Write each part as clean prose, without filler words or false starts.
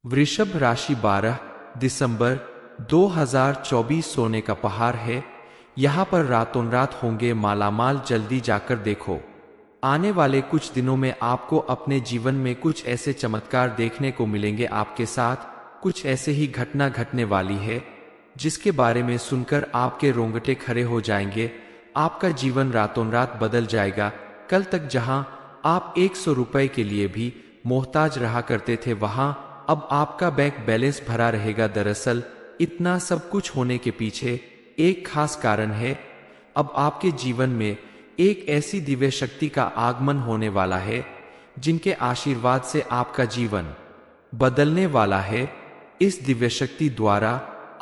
वृषभ राशि 12 दिसंबर 2024 सोने का पहाड़ है। यहाँ पर रातों रात होंगे मालामाल, जल्दी जाकर देखो। आने वाले कुछ दिनों में आपको अपने जीवन में कुछ ऐसे चमत्कार देखने को मिलेंगे। आपके साथ कुछ ऐसे ही घटना घटने वाली है जिसके बारे में सुनकर आपके रोंगटे खड़े हो जाएंगे। आपका जीवन रातों रात बदल जाएगा। कल तक जहां आप 100 रुपए के लिए भी मोहताज रहा करते थे, वहां अब आपका बैंक बैलेंस भरा रहेगा। दरअसल इतना सब कुछ होने के पीछे एक खास कारण है। अब आपके जीवन में एक ऐसी दिव्य शक्ति का आगमन होने वाला है जिनके आशीर्वाद से आपका जीवन बदलने वाला है। इस दिव्य शक्ति द्वारा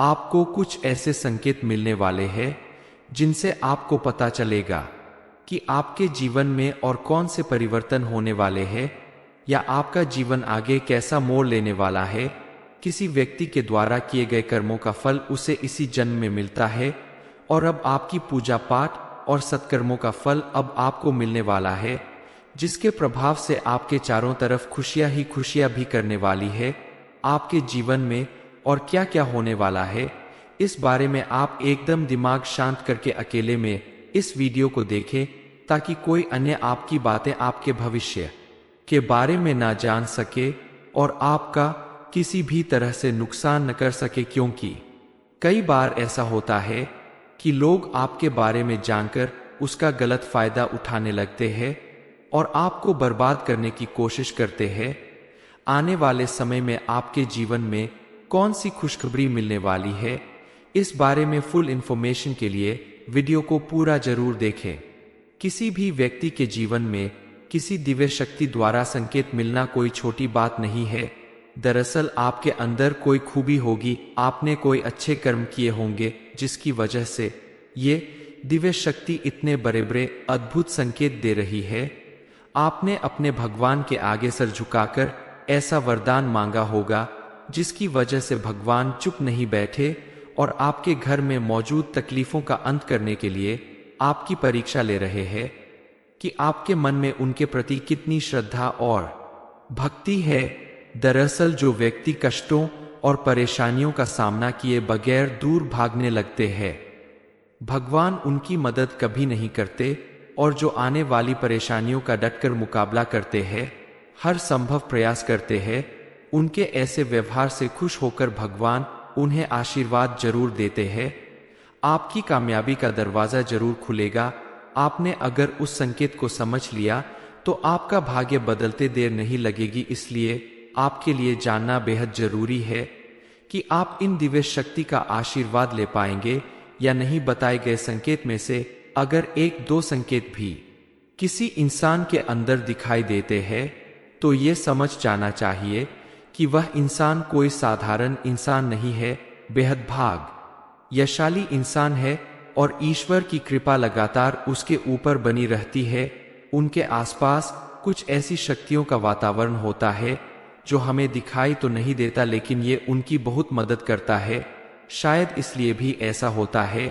आपको कुछ ऐसे संकेत मिलने वाले हैं जिनसे आपको पता चलेगा कि आपके जीवन में और कौन से परिवर्तन होने वाले हैं या आपका जीवन आगे कैसा मोड़ लेने वाला है। किसी व्यक्ति के द्वारा किए गए कर्मों का फल उसे इसी जन्म में मिलता है और अब आपकी पूजा पाठ और सत्कर्मों का फल अब आपको मिलने वाला है, जिसके प्रभाव से आपके चारों तरफ खुशियां ही खुशियां भी करने वाली है। आपके जीवन में और क्या क्या होने वाला है, इस बारे में आप एकदम दिमाग शांत करके अकेले में इस वीडियो को देखें, ताकि कोई अन्य आपकी बातें आपके भविष्य के बारे में ना जान सके और आपका किसी भी तरह से नुकसान न कर सके। क्योंकि कई बार ऐसा होता है कि लोग आपके बारे में जानकर उसका गलत फायदा उठाने लगते हैं और आपको बर्बाद करने की कोशिश करते हैं। आने वाले समय में आपके जीवन में कौन सी खुशखबरी मिलने वाली है, इस बारे में फुल इंफॉर्मेशन के लिए वीडियो को पूरा जरूर देखें। किसी भी व्यक्ति के जीवन में किसी दिव्य शक्ति द्वारा संकेत मिलना कोई छोटी बात नहीं है। दरअसल आपके अंदर कोई खूबी होगी, आपने कोई अच्छे कर्म किए होंगे जिसकी वजह से ये दिव्य शक्ति इतने बड़े बड़े अद्भुत संकेत दे रही है। आपने अपने भगवान के आगे सर झुकाकर ऐसा वरदान मांगा होगा जिसकी वजह से भगवान चुप नहीं बैठे और आपके घर में मौजूद तकलीफों का अंत करने के लिए आपकी परीक्षा ले रहे हैं कि आपके मन में उनके प्रति कितनी श्रद्धा और भक्ति है। दरअसल जो व्यक्ति कष्टों और परेशानियों का सामना किए बगैर दूर भागने लगते हैं, भगवान उनकी मदद कभी नहीं करते, और जो आने वाली परेशानियों का डटकर मुकाबला करते हैं, हर संभव प्रयास करते हैं, उनके ऐसे व्यवहार से खुश होकर भगवान उन्हें आशीर्वाद जरूर देते हैं। आपकी कामयाबी का दरवाजा जरूर खुलेगा। आपने अगर उस संकेत को समझ लिया तो आपका भाग्य बदलते देर नहीं लगेगी। इसलिए आपके लिए जानना बेहद जरूरी है कि आप इन दिव्य शक्ति का आशीर्वाद ले पाएंगे या नहीं। बताए गए संकेत में से अगर एक दो संकेत भी किसी इंसान के अंदर दिखाई देते हैं तो ये समझ जाना चाहिए कि वह इंसान कोई साधारण इंसान नहीं है, बेहद भाग्यशाली इंसान है और ईश्वर की कृपा लगातार उसके ऊपर बनी रहती है। उनके आसपास कुछ ऐसी शक्तियों का वातावरण होता है जो हमें दिखाई तो नहीं देता, लेकिन ये उनकी बहुत मदद करता है। शायद इसलिए भी ऐसा होता है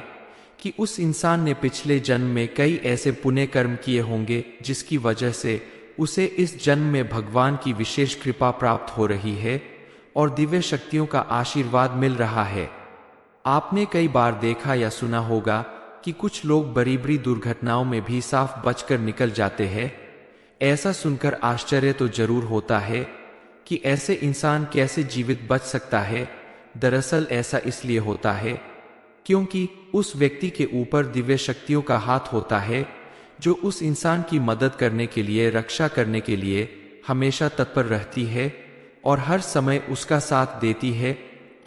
कि उस इंसान ने पिछले जन्म में कई ऐसे पुण्य कर्म किए होंगे जिसकी वजह से उसे इस जन्म में भगवान की विशेष कृपा प्राप्त हो रही है और दिव्य शक्तियों का आशीर्वाद मिल रहा है। आपने कई बार देखा या सुना होगा कि कुछ लोग बड़ी बड़ी दुर्घटनाओं में भी साफ बचकर निकल जाते हैं। ऐसा सुनकर आश्चर्य तो जरूर होता है कि ऐसे इंसान कैसे जीवित बच सकता है। दरअसल ऐसा इसलिए होता है क्योंकि उस व्यक्ति के ऊपर दिव्य शक्तियों का हाथ होता है जो उस इंसान की मदद करने के लिए, रक्षा करने के लिए हमेशा तत्पर रहती है और हर समय उसका साथ देती है।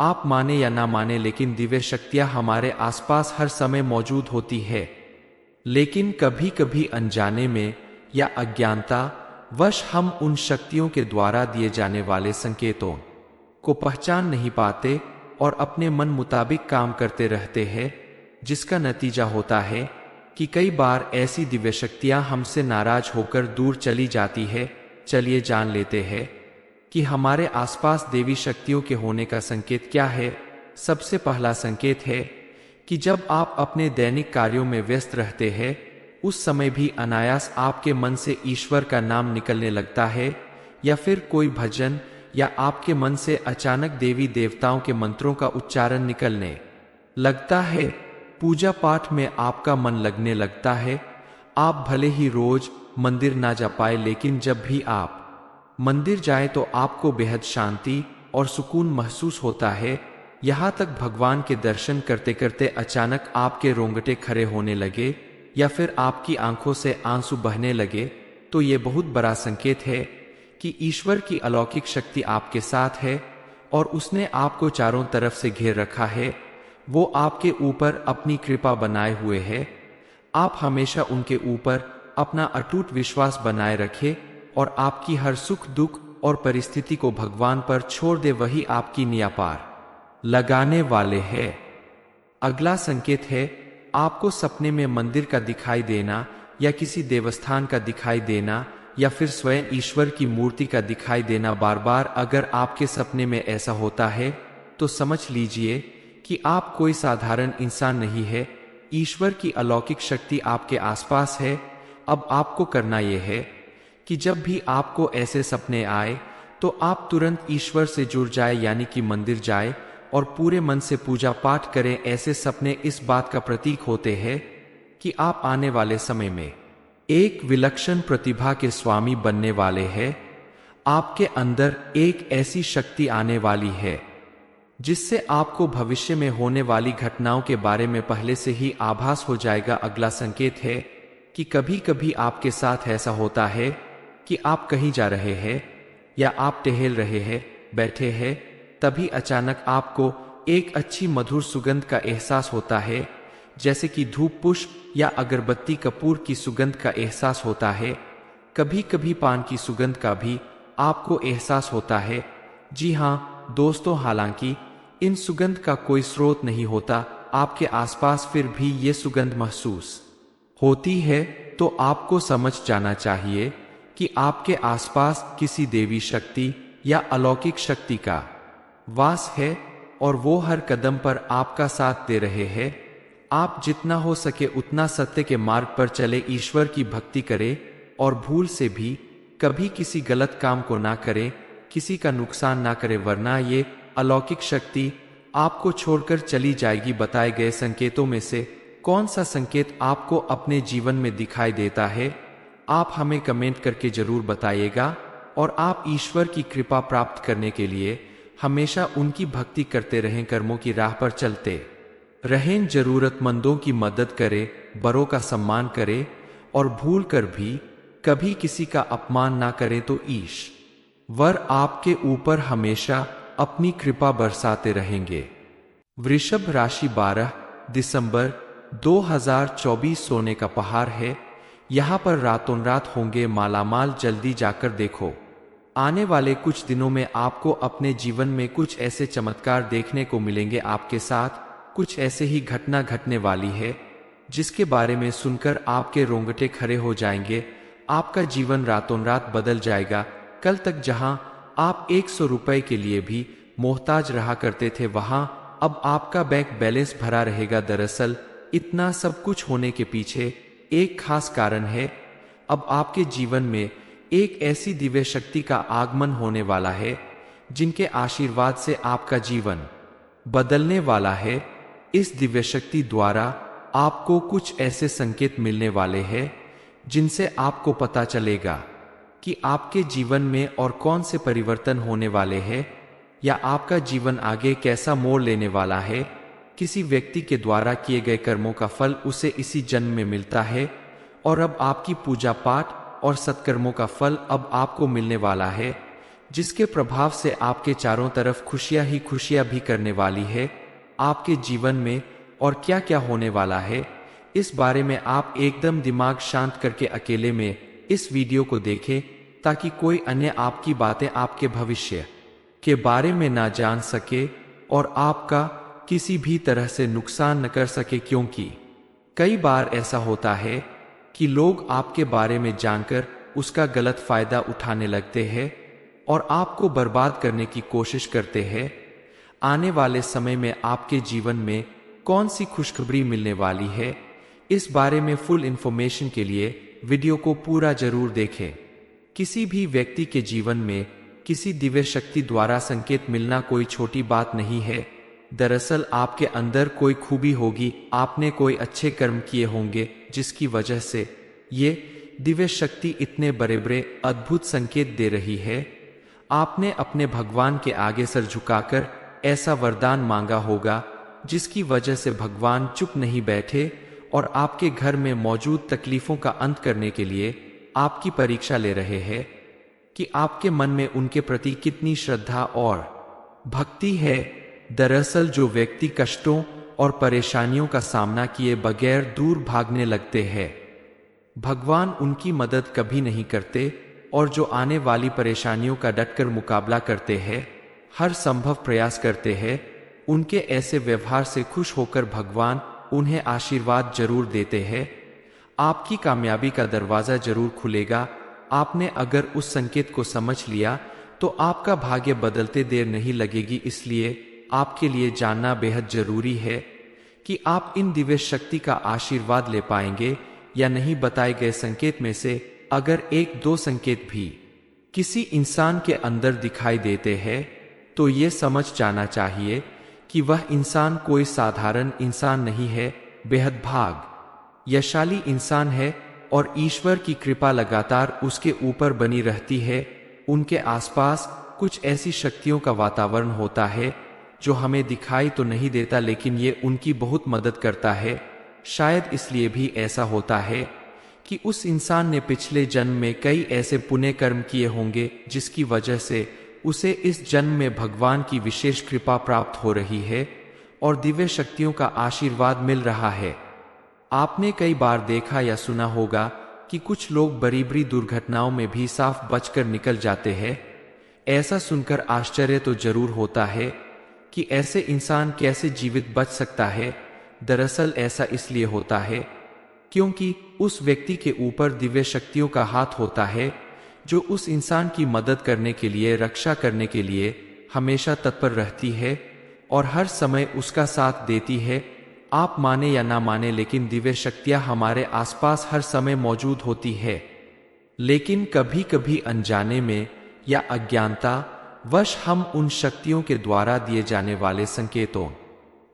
आप माने या ना माने, लेकिन दिव्य शक्तियां हमारे आसपास हर समय मौजूद होती है। लेकिन कभी कभी अनजाने में या अज्ञानता वश हम उन शक्तियों के द्वारा दिए जाने वाले संकेतों को पहचान नहीं पाते और अपने मन मुताबिक काम करते रहते हैं, जिसका नतीजा होता है कि कई बार ऐसी दिव्य शक्तियां हमसे नाराज होकर दूर चली जाती है। चलिए जान लेते हैं कि हमारे आसपास देवी शक्तियों के होने का संकेत क्या है। सबसे पहला संकेत है कि जब आप अपने दैनिक कार्यों में व्यस्त रहते हैं, उस समय भी अनायास आपके मन से ईश्वर का नाम निकलने लगता है, या फिर कोई भजन या आपके मन से अचानक देवी देवताओं के मंत्रों का उच्चारण निकलने लगता है। पूजा पाठ में आपका मन लगने लगता है। आप भले ही रोज मंदिर ना जा पाए, लेकिन जब भी आप मंदिर जाए तो आपको बेहद शांति और सुकून महसूस होता है। यहाँ तक भगवान के दर्शन करते करते अचानक आपके रोंगटे खड़े होने लगे या फिर आपकी आंखों से आंसू बहने लगे, तो ये बहुत बड़ा संकेत है कि ईश्वर की अलौकिक शक्ति आपके साथ है और उसने आपको चारों तरफ से घेर रखा है। वो आपके ऊपर अपनी कृपा बनाए हुए है। आप हमेशा उनके ऊपर अपना अटूट विश्वास बनाए रखें और आपकी हर सुख दुख और परिस्थिति को भगवान पर छोड़ दे, वही आपकी निया पार लगाने वाले हैं। अगला संकेत है आपको सपने में मंदिर का दिखाई देना या किसी देवस्थान का दिखाई देना या फिर स्वयं ईश्वर की मूर्ति का दिखाई देना बार बार। अगर आपके सपने में ऐसा होता है तो समझ लीजिए कि आप कोई साधारण इंसान नहीं है। ईश्वर की अलौकिक शक्ति आपके आसपास है। अब आपको करना यह है कि जब भी आपको ऐसे सपने आए तो आप तुरंत ईश्वर से जुड़ जाए, यानी कि मंदिर जाए और पूरे मन से पूजा पाठ करें। ऐसे सपने इस बात का प्रतीक होते हैं कि आप आने वाले समय में एक विलक्षण प्रतिभा के स्वामी बनने वाले हैं। आपके अंदर एक ऐसी शक्ति आने वाली है जिससे आपको भविष्य में होने वाली घटनाओं के बारे में पहले से ही आभास हो जाएगा। अगला संकेत है कि कभी कभी आपके साथ ऐसा होता है कि आप कहीं जा रहे हैं या आप टहल रहे हैं, बैठे हैं, तभी अचानक आपको एक अच्छी मधुर सुगंध का एहसास होता है, जैसे कि धूप पुष्प या अगरबत्ती कपूर की सुगंध का एहसास होता है। कभी कभी पान की सुगंध का भी आपको एहसास होता है। जी हाँ दोस्तों, हालांकि इन सुगंध का कोई स्रोत नहीं होता आपके आसपास, फिर भी ये सुगंध महसूस होती है, तो आपको समझ जाना चाहिए कि आपके आसपास किसी देवी शक्ति या अलौकिक शक्ति का वास है और वो हर कदम पर आपका साथ दे रहे हैं। आप जितना हो सके उतना सत्य के मार्ग पर चले, ईश्वर की भक्ति करें और भूल से भी कभी किसी गलत काम को ना करें, किसी का नुकसान ना करें, वरना ये अलौकिक शक्ति आपको छोड़कर चली जाएगी। बताए गए संकेतों में से कौन सा संकेत आपको अपने जीवन में दिखाई देता है, आप हमें कमेंट करके जरूर बताइएगा। और आप ईश्वर की कृपा प्राप्त करने के लिए हमेशा उनकी भक्ति करते रहें, कर्मों की राह पर चलते रहें, जरूरतमंदों की मदद करें, बड़ों का सम्मान करें और भूल कर भी कभी किसी का अपमान ना करें, तो ईश्वर आपके ऊपर हमेशा अपनी कृपा बरसाते रहेंगे। वृषभ राशि 12 दिसंबर 2024 सोने का पहाड़ है। यहाँ पर रातों रात होंगे मालामाल, जल्दी जाकर देखो। आने वाले कुछ दिनों में आपको अपने जीवन में कुछ ऐसे चमत्कार देखने को मिलेंगे। आपके साथ कुछ ऐसे ही घटना घटने वाली है जिसके बारे में सुनकर आपके रोंगटे खड़े हो जाएंगे। आपका जीवन रातों रात बदल जाएगा। कल तक जहां आप 100 रुपए के लिए भी मोहताज रहा करते थे, वहां अब आपका बैंक बैलेंस भरा रहेगा। दरअसल इतना सब कुछ होने के पीछे एक खास कारण है। अब आपके जीवन में एक ऐसी दिव्य शक्ति का आगमन होने वाला है जिनके आशीर्वाद से आपका जीवन बदलने वाला है। इस दिव्य शक्ति द्वारा आपको कुछ ऐसे संकेत मिलने वाले हैं जिनसे आपको पता चलेगा कि आपके जीवन में और कौन से परिवर्तन होने वाले हैं या आपका जीवन आगे कैसा मोड़ लेने वाला है। किसी व्यक्ति के द्वारा किए गए कर्मों का फल उसे इसी जन्म में मिलता है और अब आपकी पूजा पाठ और सत्कर्मों का फल अब आपको मिलने वाला है, जिसके प्रभाव से आपके चारों तरफ खुशियां ही खुशियां भी करने वाली है। आपके जीवन में और क्या क्या होने वाला है, इस बारे में आप एकदम दिमाग शांत करके अकेले में इस वीडियो को देखें, ताकि कोई अन्य आपकी बातें आपके भविष्य के बारे में ना जान सके और आपका किसी भी तरह से नुकसान न कर सके। क्योंकि कई बार ऐसा होता है कि लोग आपके बारे में जानकर उसका गलत फायदा उठाने लगते हैं और आपको बर्बाद करने की कोशिश करते हैं। आने वाले समय में आपके जीवन में कौन सी खुशखबरी मिलने वाली है, इस बारे में फुल इंफॉर्मेशन के लिए वीडियो को पूरा जरूर देखें। किसी भी व्यक्ति के जीवन में किसी दिव्य शक्ति द्वारा संकेत मिलना कोई छोटी बात नहीं है। दरअसल आपके अंदर कोई खूबी होगी, आपने कोई अच्छे कर्म किए होंगे जिसकी वजह से ये दिव्य शक्ति इतने बड़े बड़े अद्भुत संकेत दे रही है। आपने अपने भगवान के आगे सर झुकाकर ऐसा वरदान मांगा होगा जिसकी वजह से भगवान चुप नहीं बैठे और आपके घर में मौजूद तकलीफों का अंत करने के लिए आपकी परीक्षा ले रहे हैं कि आपके मन में उनके प्रति कितनी श्रद्धा और भक्ति है। दरअसल जो व्यक्ति कष्टों और परेशानियों का सामना किए बगैर दूर भागने लगते हैं, भगवान उनकी मदद कभी नहीं करते, और जो आने वाली परेशानियों का डटकर मुकाबला करते हैं, हर संभव प्रयास करते हैं, उनके ऐसे व्यवहार से खुश होकर भगवान उन्हें आशीर्वाद जरूर देते हैं। आपकी कामयाबी का दरवाजा जरूर खुलेगा। आपने अगर उस संकेत को समझ लिया तो आपका भाग्य बदलते देर नहीं लगेगी। इसलिए आपके लिए जानना बेहद जरूरी है कि आप इन दिव्य शक्ति का आशीर्वाद ले पाएंगे या नहीं। बताए गए संकेत में से अगर एक दो संकेत भी किसी इंसान के अंदर दिखाई देते हैं तो ये समझ जाना चाहिए कि वह इंसान कोई साधारण इंसान नहीं है, बेहद भाग्यशाली इंसान है और ईश्वर की कृपा लगातार उसके ऊपर बनी रहती है। उनके आसपास कुछ ऐसी शक्तियों का वातावरण होता है जो हमें दिखाई तो नहीं देता, लेकिन ये उनकी बहुत मदद करता है। शायद इसलिए भी ऐसा होता है कि उस इंसान ने पिछले जन्म में कई ऐसे पुण्य कर्म किए होंगे जिसकी वजह से उसे इस जन्म में भगवान की विशेष कृपा प्राप्त हो रही है और दिव्य शक्तियों का आशीर्वाद मिल रहा है। आपने कई बार देखा या सुना होगा कि कुछ लोग बड़ी बड़ी दुर्घटनाओं में भी साफ बचकर निकल जाते हैं। ऐसा सुनकर आश्चर्य तो जरूर होता है कि ऐसे इंसान कैसे जीवित बच सकता है। दरअसल ऐसा इसलिए होता है क्योंकि उस व्यक्ति के ऊपर दिव्य शक्तियों का हाथ होता है जो उस इंसान की मदद करने के लिए, रक्षा करने के लिए हमेशा तत्पर रहती है और हर समय उसका साथ देती है। आप माने या ना माने, लेकिन दिव्य शक्तियां हमारे आसपास हर समय मौजूद होती है। लेकिन कभी कभी अनजाने में या अज्ञानता वश हम उन शक्तियों के द्वारा दिए जाने वाले संकेतों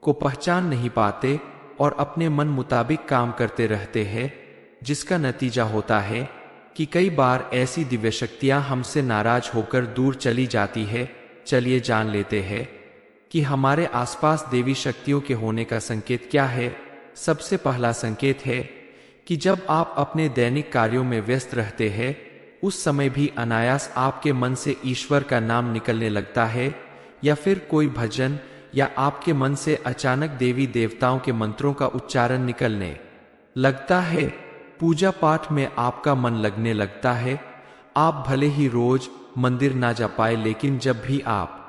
को पहचान नहीं पाते और अपने मन मुताबिक काम करते रहते हैं, जिसका नतीजा होता है कि कई बार ऐसी दिव्य शक्तियां हमसे नाराज होकर दूर चली जाती है। चलिए जान लेते हैं कि हमारे आसपास देवी शक्तियों के होने का संकेत क्या है। सबसे पहला संकेत है कि जब आप अपने दैनिक कार्यों में व्यस्त रहते हैं, उस समय भी अनायास आपके मन से ईश्वर का नाम निकलने लगता है, या फिर कोई भजन, या आपके मन से अचानक देवी देवताओं के मंत्रों का उच्चारण निकलने लगता है। पूजा पाठ में आपका मन लगने लगता है। आप भले ही रोज मंदिर ना जा पाए, लेकिन जब भी आप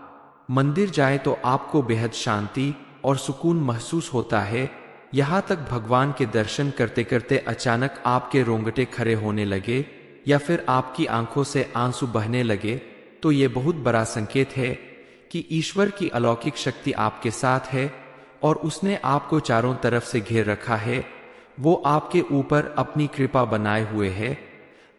मंदिर जाए तो आपको बेहद शांति और सुकून महसूस होता है। यहाँ तक भगवान के दर्शन करते करते अचानक आपके रोंगटे खड़े होने लगे या फिर आपकी आंखों से आंसू बहने लगे, तो ये बहुत बड़ा संकेत है कि ईश्वर की अलौकिक शक्ति आपके साथ है और उसने आपको चारों तरफ से घेर रखा है। वो आपके ऊपर अपनी कृपा बनाए हुए है।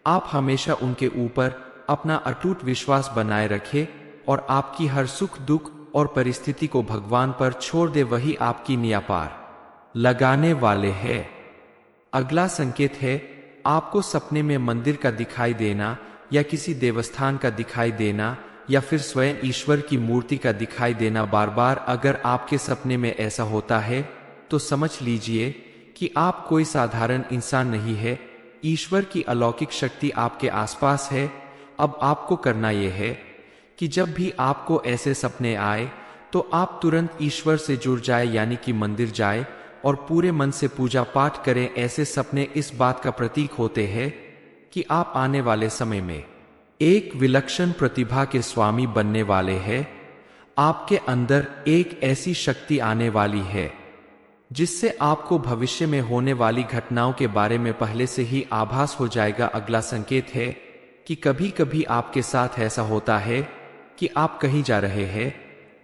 आप हमेशा उनके ऊपर अपना अटूट विश्वास बनाए रखें और आपकी हर सुख दुख और परिस्थिति को भगवान पर छोड़ दे, वही आपकी निया पार लगाने वाले हैं। अगला संकेत है आपको सपने में मंदिर का दिखाई देना या किसी देवस्थान का दिखाई देना या फिर स्वयं ईश्वर की मूर्ति का दिखाई देना बार बार। अगर आपके सपने में ऐसा होता है तो समझ लीजिए कि आप कोई साधारण इंसान नहीं है। ईश्वर की अलौकिक शक्ति आपके आसपास है। अब आपको करना यह है कि जब भी आपको ऐसे सपने आए तो आप तुरंत ईश्वर से जुड़ जाए, यानी कि मंदिर जाए और पूरे मन से पूजा पाठ करें। ऐसे सपने इस बात का प्रतीक होते हैं कि आप आने वाले समय में एक विलक्षण प्रतिभा के स्वामी बनने वाले हैं। आपके अंदर एक ऐसी शक्ति आने वाली है जिससे आपको भविष्य में होने वाली घटनाओं के बारे में पहले से ही आभास हो जाएगा। अगला संकेत है कि कभी कभी आपके साथ ऐसा होता है कि आप कहीं जा रहे हैं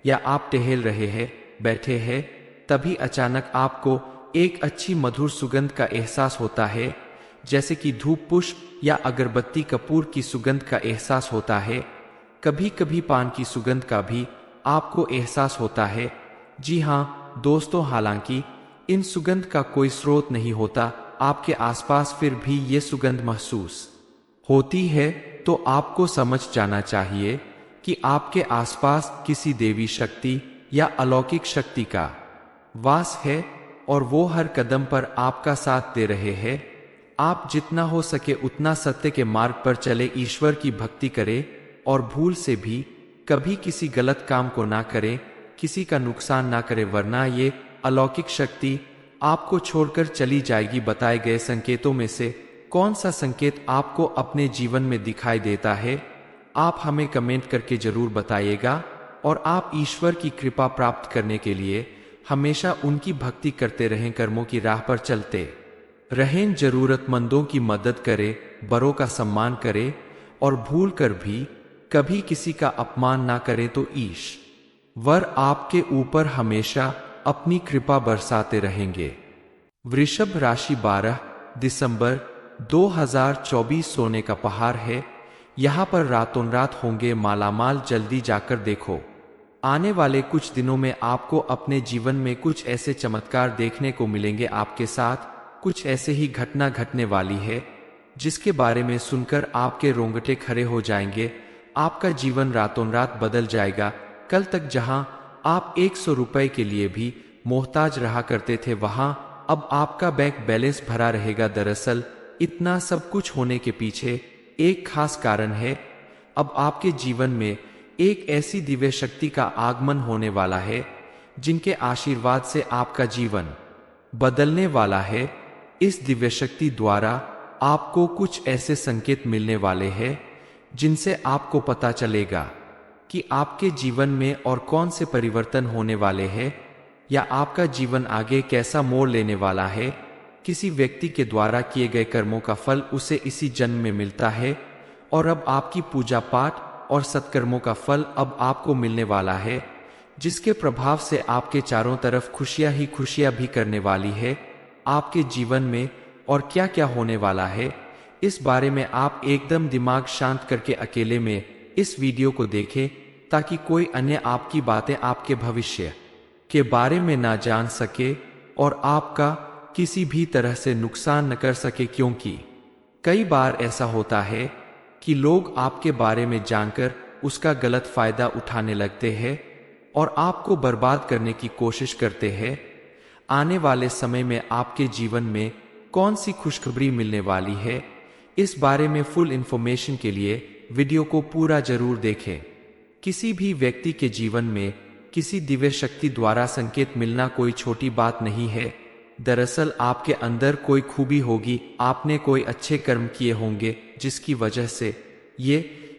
या आप टहल रहे हैं, बैठे हैं, तभी अचानक आपको एक अच्छी मधुर सुगंध का एहसास होता है, जैसे कि धूप पुष्प या अगरबत्ती कपूर की सुगंध का एहसास होता है। कभी कभी पान की सुगंध का भी आपको एहसास होता है। जी हाँ दोस्तों, हालांकि इन सुगंध का कोई स्रोत नहीं होता आपके आसपास, फिर भी ये सुगंध महसूस होती है, तो आपको समझ जाना चाहिए कि आपके आसपास किसी देवी शक्ति या अलौकिक शक्ति का वास है और वो हर कदम पर आपका साथ दे रहे हैं। आप जितना हो सके उतना सत्य के मार्ग पर चले, ईश्वर की भक्ति करें और भूल से भी कभी किसी गलत काम को ना करें, किसी का नुकसान ना करें, वरना ये अलौकिक शक्ति आपको छोड़कर चली जाएगी। बताए गए संकेतों में से कौन सा संकेत आपको अपने जीवन में दिखाई देता है, आप हमें कमेंट करके जरूर बताइएगा। और आप ईश्वर की कृपा प्राप्त करने के लिए हमेशा उनकी भक्ति करते रहें, कर्मों की राह पर चलते रहें, जरूरतमंदों की मदद करें, बड़ों का सम्मान करें और भूल कर भी कभी किसी का अपमान ना करें, तो ईश्वर आपके ऊपर हमेशा अपनी कृपा बरसाते रहेंगे। वृषभ राशि 12 दिसंबर 2024 सोने का पहाड़ है। यहाँ पर रातों रात होंगे मालामाल, जल्दी जाकर देखो। आने वाले कुछ दिनों में आपको अपने जीवन में कुछ ऐसे चमत्कार देखने को मिलेंगे, आपके साथ कुछ ऐसे ही घटना घटने वाली है जिसके बारे में सुनकर आपके रोंगटे खड़े हो जाएंगे। आपका जीवन रातों रात बदल जाएगा। कल तक जहां आप 100 रुपए के लिए भी मोहताज रहा करते थे, वहां अब आपका बैंक बैलेंस भरा रहेगा। दरअसल इतना सब कुछ होने के पीछे एक खास कारण है। अब आपके जीवन में एक ऐसी दिव्य शक्ति का आगमन होने वाला है जिनके आशीर्वाद से आपका जीवन बदलने वाला है। इस दिव्य शक्ति द्वारा आपको कुछ ऐसे संकेत मिलने वाले हैं जिनसे आपको पता चलेगा कि आपके जीवन में और कौन से परिवर्तन होने वाले हैं या आपका जीवन आगे कैसा मोड़ लेने वाला है। किसी व्यक्ति के द्वारा किए गए कर्मों का फल उसे इसी जन्म में मिलता है और अब आपकी पूजा पाठ और सत्कर्मों का फल अब आपको मिलने वाला है, जिसके प्रभाव से आपके चारों तरफ खुशियां ही खुशियां भी करने वाली है। आपके जीवन में और क्या क्या होने वाला है, इस बारे में आप एकदम दिमाग शांत करके अकेले में इस वीडियो को देखें, ताकि कोई अन्य आपकी बातें आपके भविष्य के बारे में ना जान सके और आपका किसी भी तरह से नुकसान न कर सके। क्योंकि कई बार ऐसा होता है कि लोग आपके बारे में जानकर उसका गलत फायदा उठाने लगते हैं और आपको बर्बाद करने की कोशिश करते हैं। आने वाले समय में आपके जीवन में कौन सी खुशखबरी मिलने वाली है, इस बारे में फुल इंफॉर्मेशन के लिए वीडियो को पूरा जरूर देखें। किसी भी व्यक्ति के जीवन में किसी दिव्य शक्ति द्वारा संकेत मिलना कोई छोटी बात नहीं है। दरअसल आपके अंदर कोई खूबी होगी, आपने कोई अच्छे कर्म किए होंगे जिसकी वजह से ये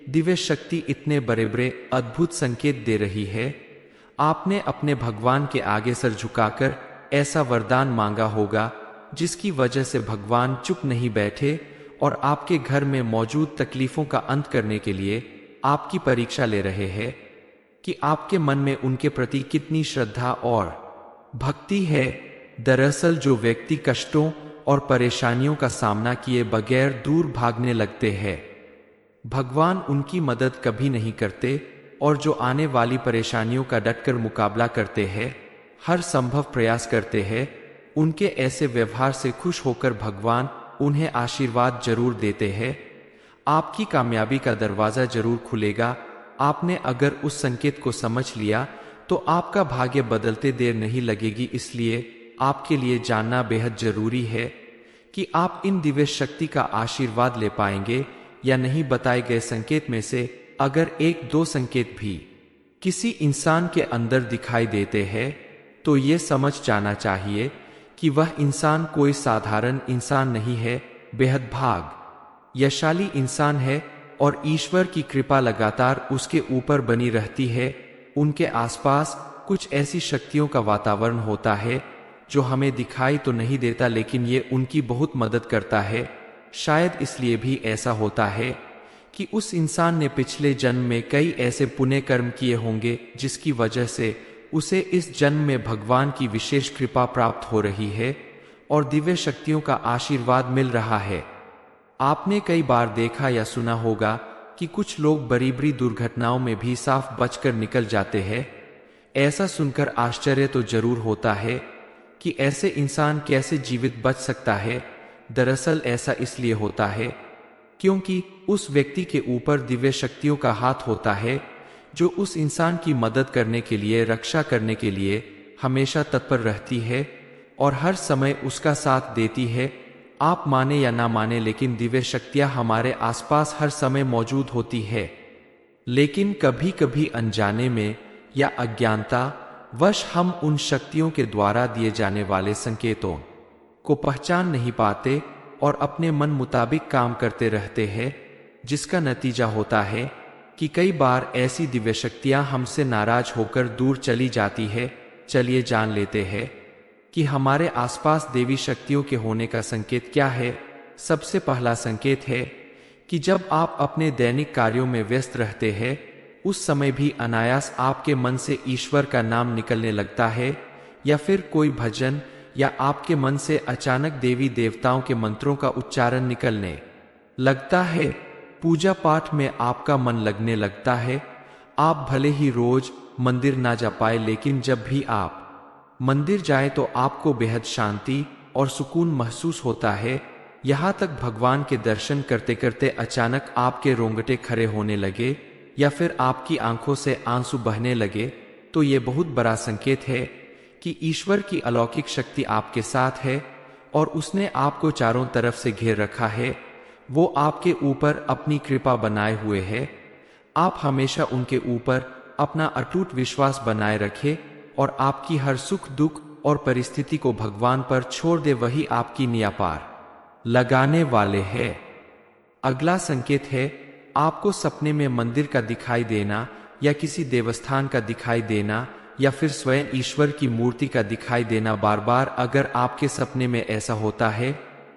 दिव्य शक्ति इतने बड़े बड़े अद्भुत संकेत दे रही है। आपने अपने भगवान के आगे सर झुकाकर ऐसा वरदान मांगा होगा जिसकी वजह से भगवान चुप नहीं बैठे और आपके घर में मौजूद तकलीफों का अंत करने के लिए आपकी परीक्षा ले रहे हैं कि आपके मन में उनके प्रति कितनी श्रद्धा और भक्ति है। दरअसल जो व्यक्ति कष्टों और परेशानियों का सामना किए बगैर दूर भागने लगते हैं, भगवान उनकी मदद कभी नहीं करते, और जो आने वाली परेशानियों का डटकर मुकाबला करते हैं, हर संभव प्रयास करते हैं, उनके ऐसे व्यवहार से खुश होकर भगवान उन्हें आशीर्वाद जरूर देते हैं। आपकी कामयाबी का दरवाजा जरूर खुलेगा। आपने अगर उस संकेत को समझ लिया तो आपका भाग्य बदलते देर नहीं लगेगी। इसलिए आपके लिए जानना बेहद जरूरी है कि आप इन दिव्य शक्ति का आशीर्वाद ले पाएंगे या नहीं। बताए गए संकेत में से अगर एक दो संकेत भी किसी इंसान के अंदर दिखाई देते हैं तो ये समझ जाना चाहिए कि वह इंसान कोई साधारण इंसान नहीं है, बेहद भाग्यशाली इंसान है और ईश्वर की कृपा लगातार उसके ऊपर बनी रहती है। उनके आसपास कुछ ऐसी शक्तियों का वातावरण होता है जो हमें दिखाई तो नहीं देता, लेकिन ये उनकी बहुत मदद करता है। शायद इसलिए भी ऐसा होता है कि उस इंसान ने पिछले जन्म में कई ऐसे पुण्य कर्म किए होंगे जिसकी वजह से उसे इस जन्म में भगवान की विशेष कृपा प्राप्त हो रही है और दिव्य शक्तियों का आशीर्वाद मिल रहा है। आपने कई बार देखा या सुना होगा कि कुछ लोग बड़ी बड़ी दुर्घटनाओं में भी साफ बचकर निकल जाते हैं। ऐसा सुनकर आश्चर्य तो जरूर होता है कि ऐसे इंसान कैसे जीवित बच सकता है। दरअसल ऐसा इसलिए होता है क्योंकि उस व्यक्ति के ऊपर दिव्य शक्तियों का हाथ होता है, जो उस इंसान की मदद करने के लिए, रक्षा करने के लिए हमेशा तत्पर रहती है और हर समय उसका साथ देती है। आप माने या ना माने, लेकिन दिव्य शक्तियां हमारे आसपास हर समय मौजूद होती है। लेकिन कभी कभी अनजाने में या अज्ञानता वश हम उन शक्तियों के द्वारा दिए जाने वाले संकेतों को पहचान नहीं पाते और अपने मन मुताबिक काम करते रहते हैं, जिसका नतीजा होता है कि कई बार ऐसी दिव्य शक्तियां हमसे नाराज होकर दूर चली जाती है। चलिए जान लेते हैं कि हमारे आसपास देवी शक्तियों के होने का संकेत क्या है। सबसे पहला संकेत है कि जब आप अपने दैनिक कार्यों में व्यस्त रहते हैं, उस समय भी अनायास आपके मन से ईश्वर का नाम निकलने लगता है, या फिर कोई भजन, या आपके मन से अचानक देवी देवताओं के मंत्रों का उच्चारण निकलने लगता है। पूजा पाठ में आपका मन लगने लगता है। आप भले ही रोज मंदिर ना जा पाए, लेकिन जब भी आप मंदिर जाए तो आपको बेहद शांति और सुकून महसूस होता है। यहाँ तक भगवान के दर्शन करते करते अचानक आपके रोंगटे खड़े होने लगे या फिर आपकी आंखों से आंसू बहने लगे, तो ये बहुत बड़ा संकेत है कि ईश्वर की अलौकिक शक्ति आपके साथ है और उसने आपको चारों तरफ से घेर रखा है। वो आपके ऊपर अपनी कृपा बनाए हुए है। आप हमेशा उनके ऊपर अपना अटूट विश्वास बनाए रखें और आपकी हर सुख दुख और परिस्थिति को भगवान पर छोड़ दे, वही आपकी निया पार लगाने वाले हैं। अगला संकेत है आपको सपने में मंदिर का दिखाई देना, या किसी देवस्थान का दिखाई देना, या फिर स्वयं ईश्वर की मूर्ति का दिखाई देना बार बार। अगर आपके सपने में ऐसा होता है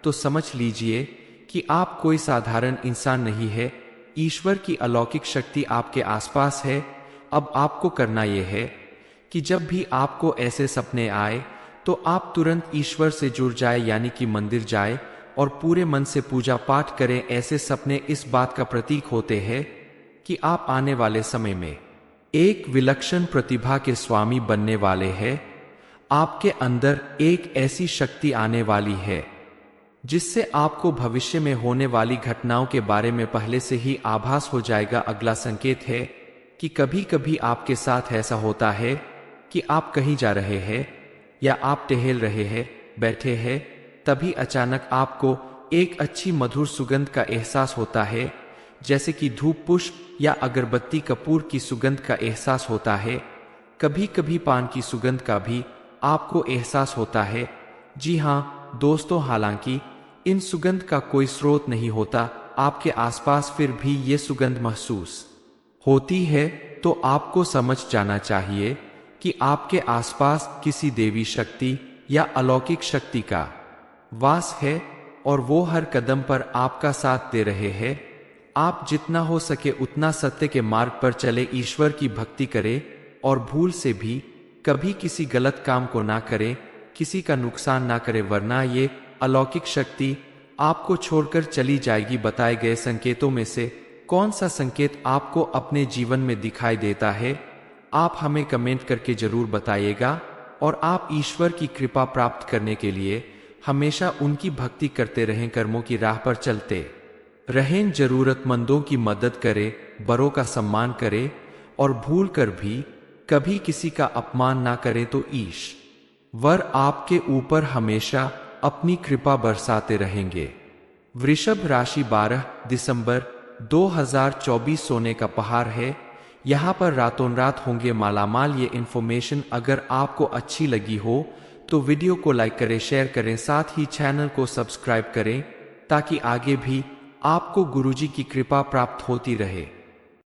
तो समझ लीजिए कि आप कोई साधारण इंसान नहीं है। ईश्वर की अलौकिक शक्ति आपके आसपास है। अब आपको करना यह है कि जब भी आपको ऐसे सपने आए तो आप तुरंत ईश्वर से जुड़ जाए, यानी कि मंदिर जाए और पूरे मन से पूजा पाठ करें। ऐसे सपने इस बात का प्रतीक होते हैं कि आप आने वाले समय में एक विलक्षण प्रतिभा के स्वामी बनने वाले हैं। आपके अंदर एक ऐसी शक्ति आने वाली है जिससे आपको भविष्य में होने वाली घटनाओं के बारे में पहले से ही आभास हो जाएगा। अगला संकेत है कि कभी कभी आपके साथ ऐसा होता है कि आप कहीं जा रहे हैं या आप टहल रहे हैं, बैठे हैं, तभी अचानक आपको एक अच्छी मधुर सुगंध का एहसास होता है, जैसे कि धूप पुष्प या अगरबत्ती कपूर की सुगंध का एहसास होता है। कभी कभी पान की सुगंध का भी आपको एहसास होता है। जी हाँ दोस्तों, हालांकि इन सुगंध का कोई स्रोत नहीं होता आपके आसपास, फिर भी ये सुगंध महसूस होती है, तो आपको समझ जाना चाहिए कि आपके आसपास किसी देवी शक्ति या अलौकिक शक्ति का वास है और वो हर कदम पर आपका साथ दे रहे हैं। आप जितना हो सके उतना सत्य के मार्ग पर चले, ईश्वर की भक्ति करें और भूल से भी कभी किसी गलत काम को ना करें, किसी का नुकसान ना करें, वरना ये अलौकिक शक्ति आपको छोड़कर चली जाएगी। बताए गए संकेतों में से कौन सा संकेत आपको अपने जीवन में दिखाई देता है, आप हमें कमेंट करके जरूर बताइएगा। और आप ईश्वर की कृपा प्राप्त करने के लिए हमेशा उनकी भक्ति करते रहें, कर्मों की राह पर चलते रहें, जरूरतमंदों की मदद करें, बड़ों का सम्मान करें और भूल कर भी कभी किसी का अपमान ना करें, तो ईश्वर आपके ऊपर हमेशा अपनी कृपा बरसाते रहेंगे। वृषभ राशि 12 दिसंबर 2024 सोने का पहाड़ है। यहाँ पर रातों रात होंगे मालामाल। ये इन्फॉर्मेशन अगर आपको अच्छी लगी हो तो वीडियो को लाइक करें, शेयर करें, साथ ही चैनल को सब्सक्राइब करें ताकि आगे भी आपको गुरुजी की कृपा प्राप्त होती रहे।